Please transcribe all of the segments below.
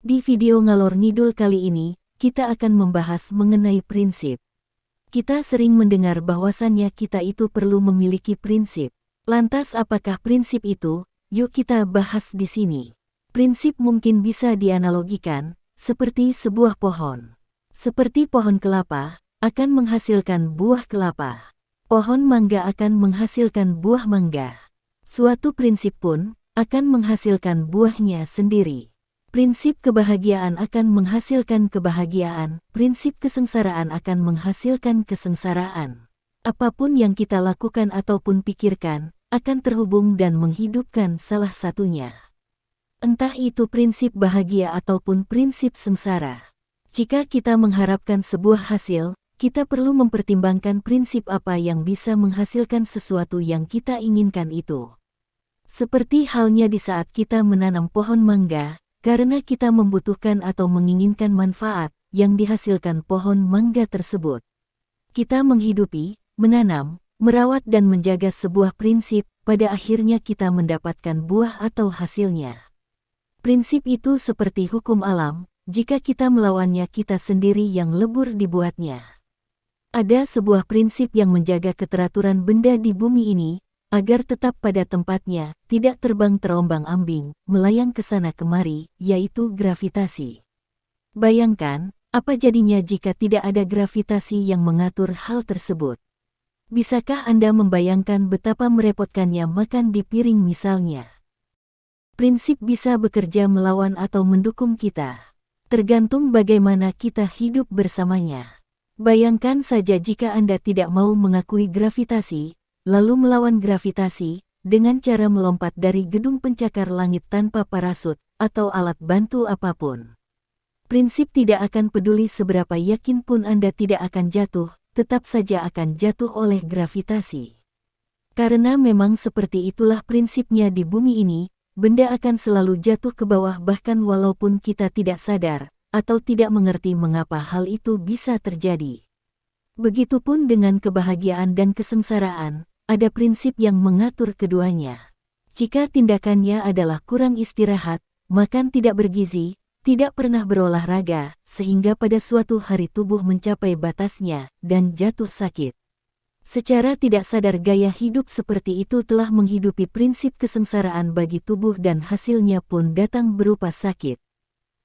Di video ngalor ngidul kali ini, kita akan membahas mengenai prinsip. Kita sering mendengar bahwasannya kita itu perlu memiliki prinsip. Lantas apakah prinsip itu? Yuk kita bahas di sini. Prinsip mungkin bisa dianalogikan seperti sebuah pohon. Seperti pohon kelapa akan menghasilkan buah kelapa. Pohon mangga akan menghasilkan buah mangga. Suatu prinsip pun akan menghasilkan buahnya sendiri. Prinsip kebahagiaan akan menghasilkan kebahagiaan, prinsip kesengsaraan akan menghasilkan kesengsaraan. Apapun yang kita lakukan ataupun pikirkan, akan terhubung dan menghidupkan salah satunya. Entah itu prinsip bahagia ataupun prinsip sengsara. Jika kita mengharapkan sebuah hasil, kita perlu mempertimbangkan prinsip apa yang bisa menghasilkan sesuatu yang kita inginkan itu. Seperti halnya di saat kita menanam pohon mangga, karena kita membutuhkan atau menginginkan manfaat yang dihasilkan pohon mangga tersebut. Kita menghidupi, menanam, merawat dan menjaga sebuah prinsip, pada akhirnya kita mendapatkan buah atau hasilnya. Prinsip itu seperti hukum alam, jika kita melawannya kita sendiri yang lebur dibuatnya. Ada sebuah prinsip yang menjaga keteraturan benda di bumi ini, agar tetap pada tempatnya, tidak terbang terombang-ambing, melayang ke sana kemari, yaitu gravitasi. Bayangkan, apa jadinya jika tidak ada gravitasi yang mengatur hal tersebut? Bisakah Anda membayangkan betapa merepotkannya makan di piring misalnya? Prinsip bisa bekerja melawan atau mendukung kita. Tergantung bagaimana kita hidup bersamanya. Bayangkan saja jika Anda tidak mau mengakui gravitasi, lalu melawan gravitasi, dengan cara melompat dari gedung pencakar langit tanpa parasut, atau alat bantu apapun. Prinsip tidak akan peduli seberapa yakin pun Anda tidak akan jatuh, tetap saja akan jatuh oleh gravitasi. Karena memang seperti itulah prinsipnya di bumi ini, benda akan selalu jatuh ke bawah bahkan walaupun kita tidak sadar, atau tidak mengerti mengapa hal itu bisa terjadi. Begitupun dengan kebahagiaan dan kesengsaraan, ada prinsip yang mengatur keduanya. Jika tindakannya adalah kurang istirahat, makan tidak bergizi, tidak pernah berolahraga, sehingga pada suatu hari tubuh mencapai batasnya, dan jatuh sakit. Secara tidak sadar gaya hidup seperti itu telah menghidupi prinsip kesengsaraan bagi tubuh dan hasilnya pun datang berupa sakit.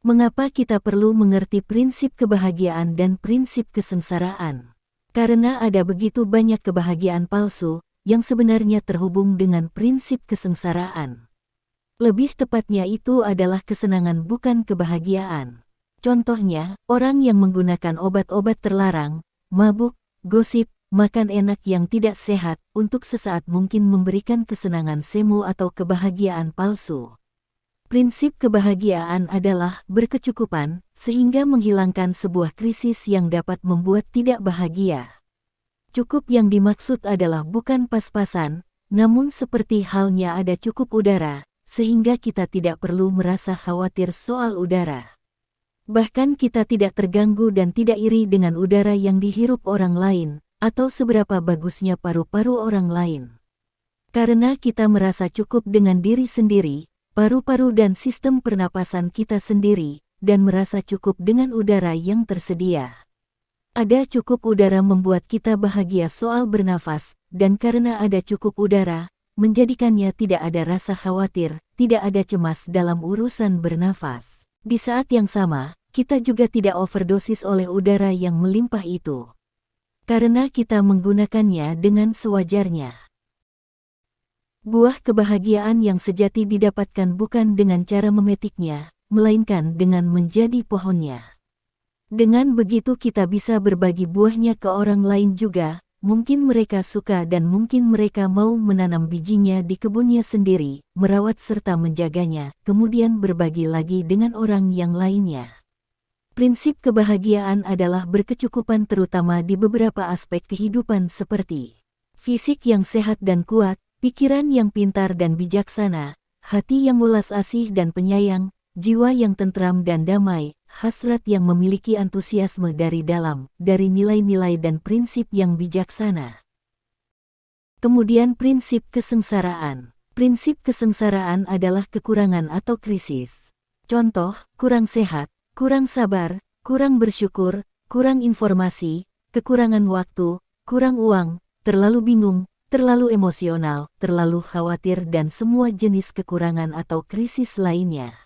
Mengapa kita perlu mengerti prinsip kebahagiaan dan prinsip kesengsaraan? Karena ada begitu banyak kebahagiaan palsu, yang sebenarnya terhubung dengan prinsip kesengsaraan. Lebih tepatnya itu adalah kesenangan bukan kebahagiaan. Contohnya, orang yang menggunakan obat-obat terlarang, mabuk, gosip, makan enak yang tidak sehat, untuk sesaat mungkin memberikan kesenangan semu atau kebahagiaan palsu. Prinsip kebahagiaan adalah berkecukupan, sehingga menghilangkan sebuah krisis yang dapat membuat tidak bahagia. Cukup yang dimaksud adalah bukan pas-pasan, namun seperti halnya ada cukup udara, sehingga kita tidak perlu merasa khawatir soal udara. Bahkan kita tidak terganggu dan tidak iri dengan udara yang dihirup orang lain, atau seberapa bagusnya paru-paru orang lain. Karena kita merasa cukup dengan diri sendiri, paru-paru dan sistem pernapasan kita sendiri, dan merasa cukup dengan udara yang tersedia. Ada cukup udara membuat kita bahagia soal bernafas, dan karena ada cukup udara, menjadikannya tidak ada rasa khawatir, tidak ada cemas dalam urusan bernafas. Di saat yang sama, kita juga tidak overdosis oleh udara yang melimpah itu. Karena kita menggunakannya dengan sewajarnya. Buah kebahagiaan yang sejati didapatkan bukan dengan cara memetiknya, melainkan dengan menjadi pohonnya. Dengan begitu kita bisa berbagi buahnya ke orang lain juga, mungkin mereka suka dan mungkin mereka mau menanam bijinya di kebunnya sendiri, merawat serta menjaganya, kemudian berbagi lagi dengan orang yang lainnya. Prinsip kebahagiaan adalah berkecukupan terutama di beberapa aspek kehidupan seperti fisik yang sehat dan kuat, pikiran yang pintar dan bijaksana, hati yang welas asih dan penyayang, jiwa yang tentram dan damai, hasrat yang memiliki antusiasme dari dalam, dari nilai-nilai dan prinsip yang bijaksana. Kemudian prinsip kesengsaraan. Prinsip kesengsaraan adalah kekurangan atau krisis. Contoh, kurang sehat, kurang sabar, kurang bersyukur, kurang informasi, kekurangan waktu, kurang uang, terlalu bingung, terlalu emosional, terlalu khawatir dan semua jenis kekurangan atau krisis lainnya.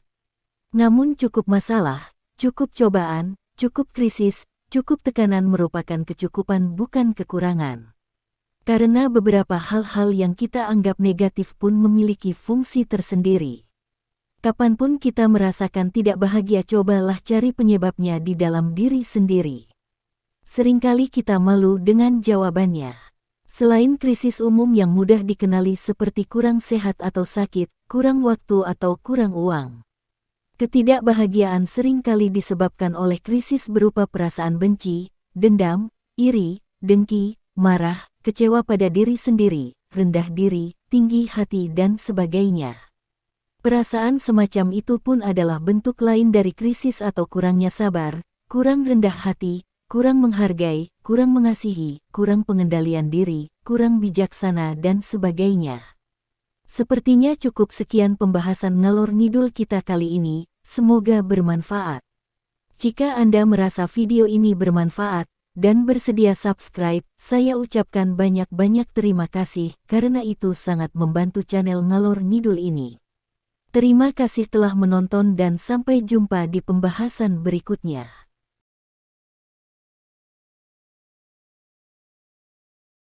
Namun cukup masalah, cukup cobaan, cukup krisis, cukup tekanan merupakan kecukupan bukan kekurangan. Karena beberapa hal-hal yang kita anggap negatif pun memiliki fungsi tersendiri. Kapanpun kita merasakan tidak bahagia, cobalah cari penyebabnya di dalam diri sendiri. Seringkali kita malu dengan jawabannya. Selain krisis umum yang mudah dikenali seperti kurang sehat atau sakit, kurang waktu atau kurang uang. Ketidakbahagiaan seringkali disebabkan oleh krisis berupa perasaan benci, dendam, iri, dengki, marah, kecewa pada diri sendiri, rendah diri, tinggi hati dan sebagainya. Perasaan semacam itu pun adalah bentuk lain dari krisis atau kurangnya sabar, kurang rendah hati, kurang menghargai, kurang mengasihi, kurang pengendalian diri, kurang bijaksana dan sebagainya. Sepertinya cukup sekian pembahasan ngalor ngidul kita kali ini, semoga bermanfaat. Jika Anda merasa video ini bermanfaat dan bersedia subscribe, saya ucapkan banyak-banyak terima kasih karena itu sangat membantu channel ngalor ngidul ini. Terima kasih telah menonton dan sampai jumpa di pembahasan berikutnya.